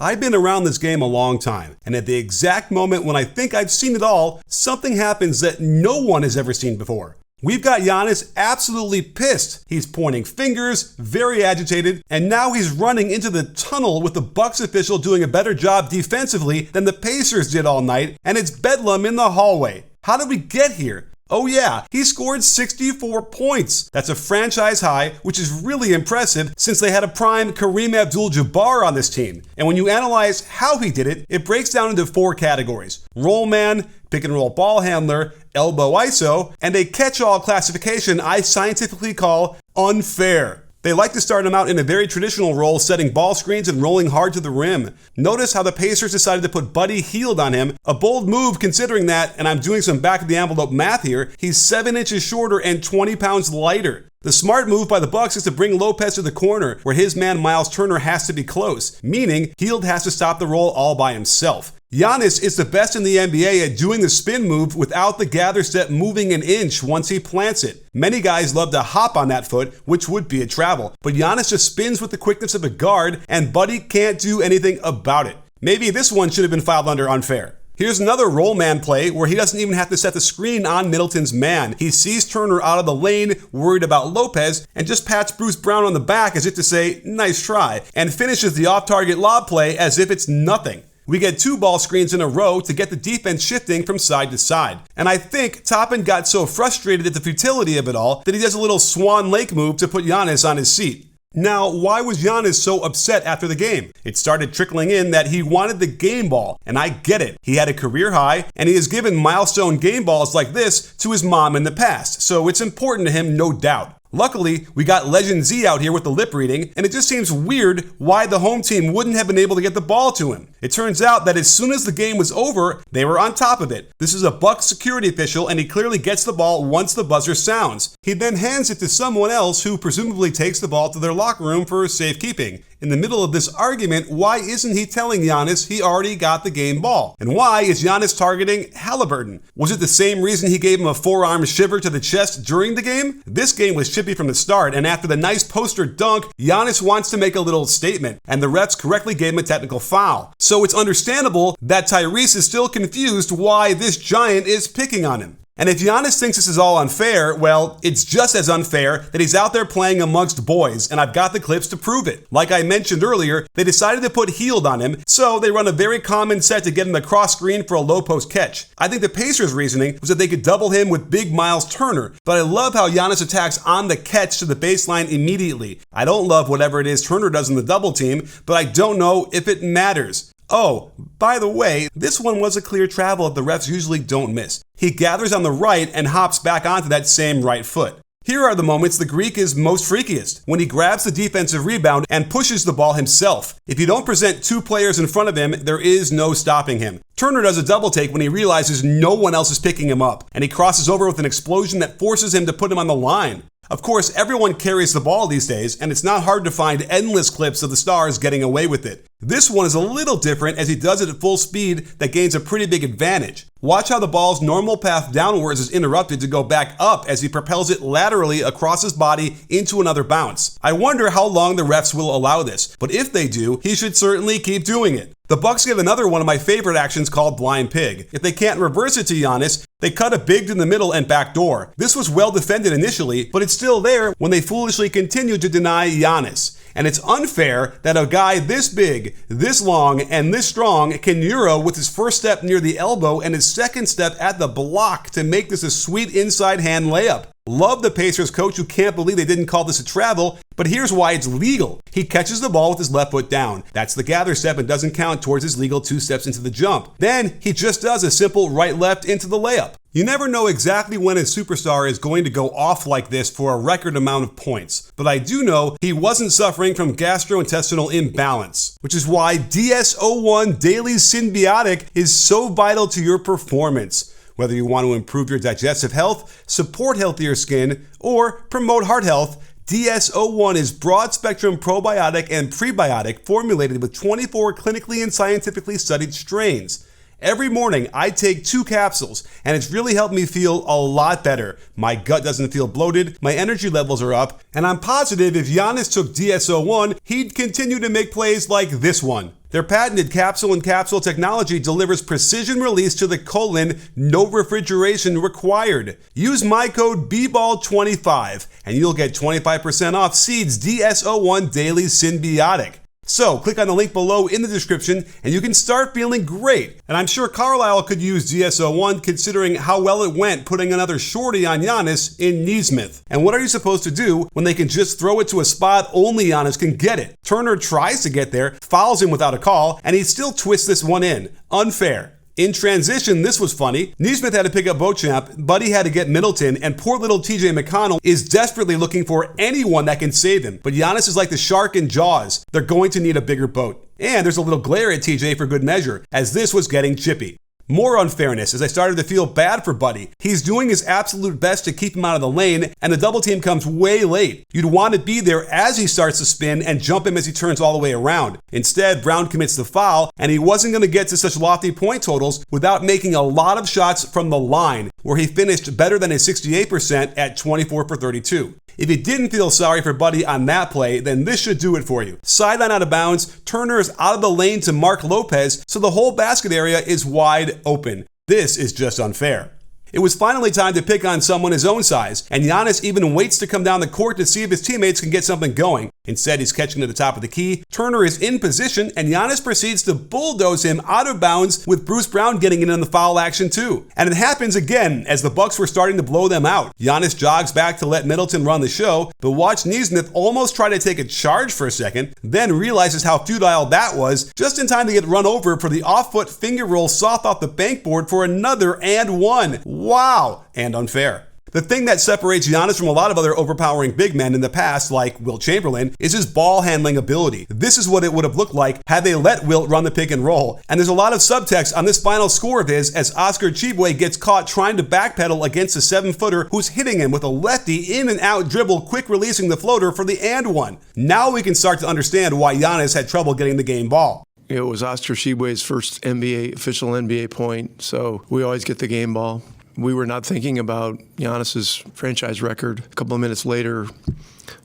I've been around this game a long time, and at the exact moment when I think I've seen it all, something happens that no one has ever seen before. We've got Giannis absolutely pissed. He's pointing fingers, very agitated, and now he's running into the tunnel with the Bucks official doing a better job defensively than the Pacers did all night, and it's bedlam in the hallway. How did we get here? Oh yeah, he scored 64 points. That's a franchise high, which is really impressive since they had a prime Kareem Abdul-Jabbar on this team. And when you analyze how he did it, it breaks down into 4 categories: roll man, pick and roll ball handler, elbow ISO, and a catch-all classification I scientifically call unfair. They like to start him out in a very traditional role, setting ball screens and rolling hard to the rim. Notice how the Pacers decided to put Buddy Hield on him. A bold move considering that, and I'm doing some back-of-the-envelope math here, he's 7 inches shorter and 20 pounds lighter. The smart move by the Bucks is to bring Lopez to the corner, where his man Miles Turner has to be close, meaning Hield has to stop the roll all by himself. Giannis is the best in the NBA at doing the spin move without the gather step moving an inch once he plants it. Many guys love to hop on that foot, which would be a travel, but Giannis just spins with the quickness of a guard, and Buddy can't do anything about it. Maybe this one should have been filed under unfair. Here's another roll man play where he doesn't even have to set the screen on Middleton's man. He sees Turner out of the lane, worried about Lopez, and just pats Bruce Brown on the back as if to say, nice try, and finishes the off-target lob play as if it's nothing. We get 2 ball screens in a row to get the defense shifting from side to side. And I think Toppin got so frustrated at the futility of it all that he does a little Swan Lake move to put Giannis on his seat. Now, why was Giannis so upset after the game? It started trickling in that he wanted the game ball, and I get it. He had a career high, and he has given milestone game balls like this to his mom in the past, so it's important to him, no doubt. Luckily, we got Legend Z out here with the lip reading, and it just seems weird why the home team wouldn't have been able to get the ball to him. It turns out that as soon as the game was over, they were on top of it. This is a Bucks security official, and he clearly gets the ball once the buzzer sounds. He then hands it to someone else who presumably takes the ball to their locker room for safekeeping. In the middle of this argument, why isn't he telling Giannis he already got the game ball? And why is Giannis targeting Halliburton? Was it the same reason he gave him a forearm shiver to the chest during the game? This game was chippy from the start, and after the nice poster dunk, Giannis wants to make a little statement, and the refs correctly gave him a technical foul. So it's understandable that Tyrese is still confused why this giant is picking on him. And if Giannis thinks this is all unfair, well, it's just as unfair that he's out there playing amongst boys, and I've got the clips to prove it. Like I mentioned earlier, they decided to put Hield on him, so they run a very common set to get him the cross screen for a low post catch. I think the Pacers' reasoning was that they could double him with big Miles Turner, but I love how Giannis attacks on the catch to the baseline immediately. I don't love whatever it is Turner does in the double team, but I don't know if it matters. Oh, by the way, this one was a clear travel that the refs usually don't miss. He gathers on the right and hops back onto that same right foot. Here are the moments the Greek is most freakiest, when he grabs the defensive rebound and pushes the ball himself. If you don't present 2 players in front of him, there is no stopping him. Turner does a double take when he realizes no one else is picking him up, and he crosses over with an explosion that forces him to put him on the line. Of course, everyone carries the ball these days, and it's not hard to find endless clips of the stars getting away with it. This one is a little different as he does it at full speed that gains a pretty big advantage. Watch how the ball's normal path downwards is interrupted to go back up as he propels it laterally across his body into another bounce. I wonder how long the refs will allow this, but if they do, he should certainly keep doing it. The Bucks give another one of my favorite actions called Blind Pig. If they can't reverse it to Giannis, they cut a big in the middle and backdoor. This was well defended initially, but it's still there when they foolishly continue to deny Giannis. And it's unfair that a guy this big, this long, and this strong can euro with his first step near the elbow and his second step at the block to make this a sweet inside hand layup. Love the Pacers coach who can't believe they didn't call this a travel, but here's why it's legal. He catches the ball with his left foot down. That's the gather step and doesn't count towards his legal 2 steps into the jump. Then he just does a simple right-left into the layup. You never know exactly when a superstar is going to go off like this for a record amount of points, but I do know he wasn't suffering from gastrointestinal imbalance, which is why DS-01 Daily Symbiotic is so vital to your performance. Whether you want to improve your digestive health, support healthier skin, or promote heart health, DS-01 is broad-spectrum probiotic and prebiotic formulated with 24 clinically and scientifically studied strains. Every morning, I take 2 capsules, and it's really helped me feel a lot better. My gut doesn't feel bloated, my energy levels are up, and I'm positive if Giannis took DS-01, he'd continue to make plays like this one. Their patented capsule-in-capsule technology delivers precision release to the colon, no refrigeration required. Use my code BBALL25 and you'll get 25% off Seed's DS-01 Daily Symbiotic. So click on the link below in the description and you can start feeling great. And I'm sure Carlisle could use DS-01 considering how well it went putting another shorty on Giannis in Nesmith. And what are you supposed to do when they can just throw it to a spot only Giannis can get it? Turner tries to get there, fouls him without a call, and he still twists this one in. Unfair. In transition, this was funny. Nesmith had to pick up Beauchamp, Buddy had to get Middleton, and poor little TJ McConnell is desperately looking for anyone that can save him. But Giannis is like the shark in Jaws. They're going to need a bigger boat. And there's a little glare at TJ for good measure, as this was getting chippy. More unfairness as I started to feel bad for Buddy. He's doing his absolute best to keep him out of the lane, and the double team comes way late. You'd want to be there as he starts to spin and jump him as he turns all the way around. Instead, Brown commits the foul, and he wasn't going to get to such lofty point totals without making a lot of shots from the line, where he finished better than his 68% at 24 for 32. If you didn't feel sorry for Buddy on that play, then this should do it for you. Sideline out of bounds, Turner is out of the lane to Mark Lopez, so the whole basket area is wide open. This is just unfair. It was finally time to pick on someone his own size, and Giannis even waits to come down the court to see if his teammates can get something going. Instead, he's catching to the top of the key, Turner is in position, and Giannis proceeds to bulldoze him out of bounds with Bruce Brown getting in on the foul action too. And it happens again as the Bucks were starting to blow them out. Giannis jogs back to let Middleton run the show, but watch Nesmith almost try to take a charge for a second, then realizes how futile that was, just in time to get run over for the off-foot finger roll soft off the bankboard for another and one. Wow, and unfair. The thing that separates Giannis from a lot of other overpowering big men in the past, like Wilt Chamberlain, is his ball handling ability. This is what it would have looked like had they let Wilt run the pick and roll. And there's a lot of subtext on this final score of his as Oscar Tshiebwe gets caught trying to backpedal against a 7-footer who's hitting him with a lefty in and out dribble, quick releasing the floater for the and one. Now we can start to understand why Giannis had trouble getting the game ball. It was Oscar Tshiebwe's first official NBA point, so we always get the game ball. We were not thinking about Giannis's franchise record. A couple of minutes later,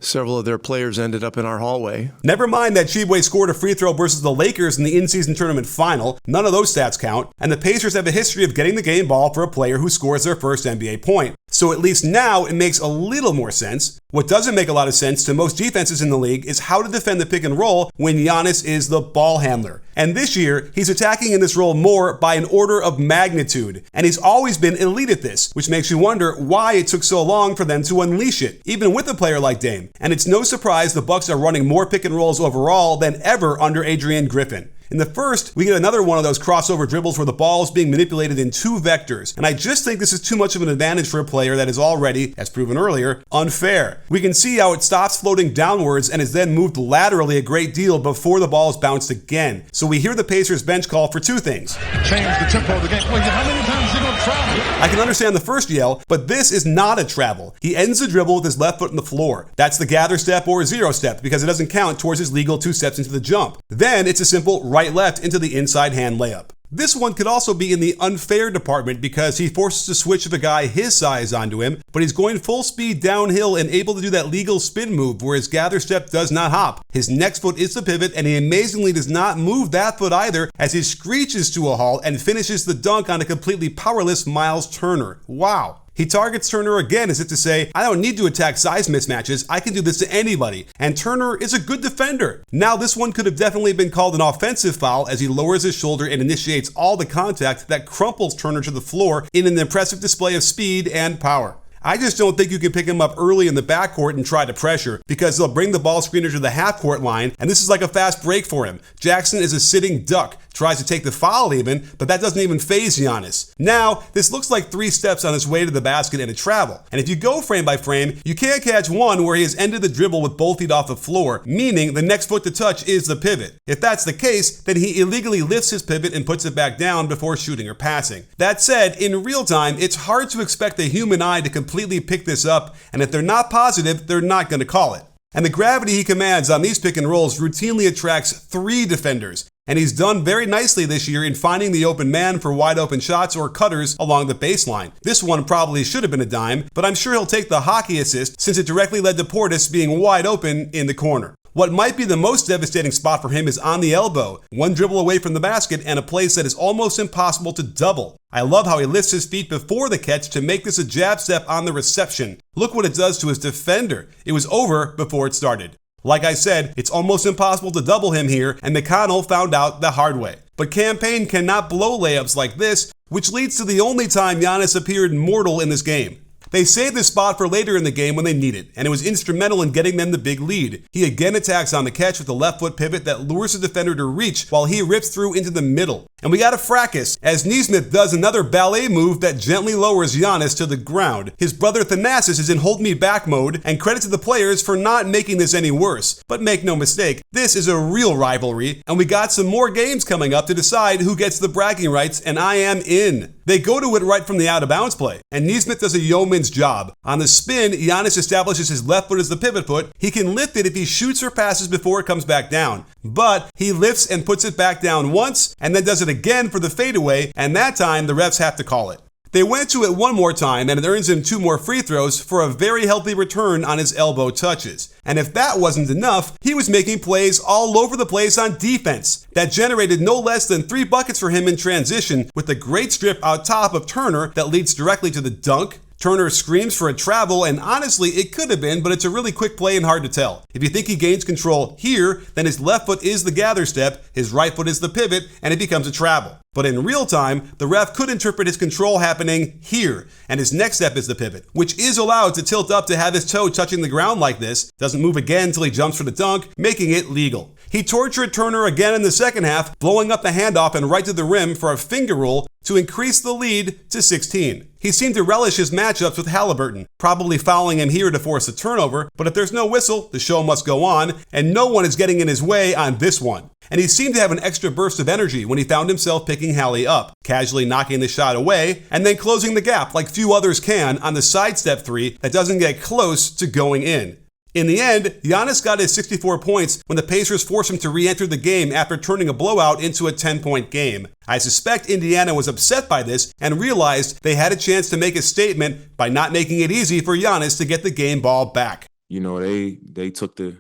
several of their players ended up in our hallway. Never mind that Tshiebwe scored a free throw versus the Lakers in the in-season tournament final. None of those stats count. And the Pacers have a history of getting the game ball for a player who scores their first NBA point. So at least now it makes a little more sense. What doesn't make a lot of sense to most defenses in the league is how to defend the pick and roll when Giannis is the ball handler. And this year, he's attacking in this role more by an order of magnitude. And he's always been elite at this, which makes you wonder why it took so long for them to unleash it, even with a player like Dame. And it's no surprise the Bucks are running more pick and rolls overall than ever under Adrian Griffin. In the first, we get another one of those crossover dribbles where the ball is being manipulated in two vectors, and I just think this is too much of an advantage for a player that is already, as proven earlier, unfair. We can see how it stops floating downwards and is then moved laterally a great deal before the ball is bounced again. So we hear the Pacers bench call for two things. Change the tempo of the game. Well, how many times is he going to travel? I can understand the first yell, but this is not a travel. He ends the dribble with his left foot on the floor. That's the gather step or zero step because it doesn't count towards his legal 2 steps into the jump. Then it's a simple right-left into the inside hand layup. This one could also be in the unfair department because he forces a switch of a guy his size onto him, but he's going full speed downhill and able to do that legal spin move where his gather step does not hop. His next foot is the pivot and he amazingly does not move that foot either as he screeches to a halt and finishes the dunk on a completely powerless Miles Turner. Wow. He targets Turner again as if to say, I don't need to attack size mismatches, I can do this to anybody. And Turner is a good defender. Now this one could have definitely been called an offensive foul as he lowers his shoulder and initiates all the contact that crumples Turner to the floor in an impressive display of speed and power. I just don't think you can pick him up early in the backcourt and try to pressure because they'll bring the ball screener to the half-court line and this is like a fast break for him. Jackson is a sitting duck, tries to take the foul even, but that doesn't even faze Giannis. Now, this looks like 3 steps on his way to the basket and a travel. And if you go frame by frame, you can't catch one where he has ended the dribble with both feet off the floor, meaning the next foot to touch is the pivot. If that's the case, then he illegally lifts his pivot and puts it back down before shooting or passing. That said, in real time, it's hard to expect the human eye to completely pick this up, and if they're not positive, they're not going to call it. And the gravity he commands on these pick and rolls routinely attracts 3 defenders. And he's done very nicely this year in finding the open man for wide open shots or cutters along the baseline. This one probably should have been a dime, but I'm sure he'll take the hockey assist since it directly led to Portis being wide open in the corner. What might be the most devastating spot for him is on the elbow, one dribble away from the basket and a place that is almost impossible to double. I love how he lifts his feet before the catch to make this a jab step on the reception. Look what it does to his defender. It was over before it started. Like I said, it's almost impossible to double him here, and McConnell found out the hard way. But Campaign cannot blow layups like this, which leads to the only time Giannis appeared mortal in this game. They saved this spot for later in the game when they need it, and it was instrumental in getting them the big lead. He again attacks on the catch with a left foot pivot that lures the defender to reach while he rips through into the middle. And we got a fracas as Nesmith does another ballet move that gently lowers Giannis to the ground. His brother Thanasis is in hold me back mode, and credit to the players for not making this any worse. But make no mistake, this is a real rivalry, and we got some more games coming up to decide who gets the bragging rights, and I am in. They go to it right from the out of bounds play, and Nesmith does a yeoman's job. On the spin, Giannis establishes his left foot as the pivot foot. He can lift it if he shoots or passes before it comes back down. But he lifts and puts it back down once, and then does it again for the fadeaway, and that time the refs have to call it. They went to it one more time, and it earns him 2 more free throws for a very healthy return on his elbow touches. And if that wasn't enough, he was making plays all over the place on defense. That generated no less than 3 buckets for him in transition, with a great strip out top of Turner that leads directly to the dunk. Turner screams for a travel, and honestly, it could have been, but it's a really quick play and hard to tell. If you think he gains control here, then his left foot is the gather step, his right foot is the pivot, and it becomes a travel. But in real time, the ref could interpret his control happening here, and his next step is the pivot, which is allowed to tilt up to have his toe touching the ground like this, doesn't move again until he jumps for the dunk, making it legal. He tortured Turner again in the second half, blowing up the handoff and right to the rim for a finger roll to increase the lead to 16. He seemed to relish his matchups with Halliburton, probably fouling him here to force a turnover, but if there's no whistle, the show must go on, and no one is getting in his way on this one. And he seemed to have an extra burst of energy when he found himself picking Hallie up, casually knocking the shot away, and then closing the gap like few others can on the sidestep 3 that doesn't get close to going in. In the end, Giannis got his 64 points when the Pacers forced him to re-enter the game after turning a blowout into a 10-point game. I suspect Indiana was upset by this and realized they had a chance to make a statement by not making it easy for Giannis to get the game ball back. You know, they took the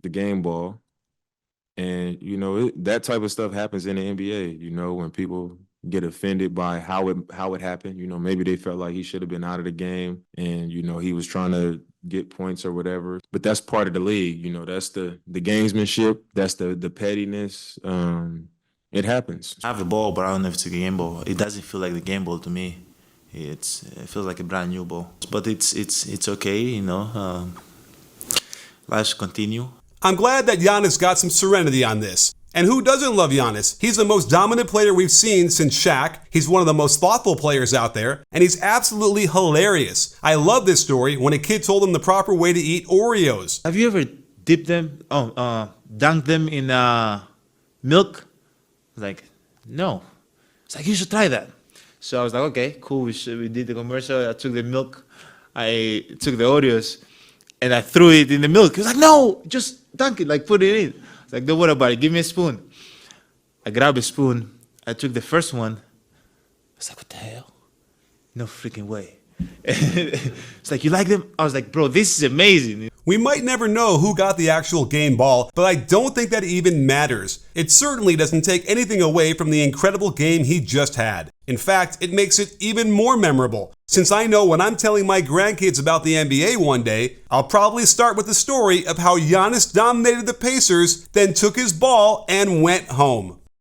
game ball, and, you know, that type of stuff happens in the NBA, you know, when people get offended by how it happened. You know, maybe they felt like he should have been out of the game and, you know, he was trying to get points or whatever. But that's part of the league. You know, that's the gamesmanship. That's the pettiness. It happens. I have a ball, but I don't know if it's a game ball. It doesn't feel like the game ball to me. It feels like a brand new ball. But it's okay, you know. Lives continue. I'm glad that Giannis got some serenity on this. And who doesn't love Giannis? He's the most dominant player we've seen since Shaq. He's one of the most thoughtful players out there, and he's absolutely hilarious. I love this story when a kid told him the proper way to eat Oreos. Have you ever dipped them, dunked them in milk? I was like, no. It's like, you should try that. So I was like, okay, cool. We did the commercial. I took the milk. I took the Oreos, and I threw it in the milk. He was like, no, just dunk it, like put it in. Like, don't worry about it. Give me a spoon. I grabbed a spoon. I took the first one. I was like, what the hell? No freaking way. It's like, you like them? I was like, bro, this is amazing. We might never know who got the actual game ball, but I don't think that even matters. It certainly doesn't take anything away from the incredible game he just had. In fact, it makes it even more memorable, since I know when I'm telling my grandkids about the NBA one day, I'll probably start with the story of how Giannis dominated the Pacers, then took his ball and went home.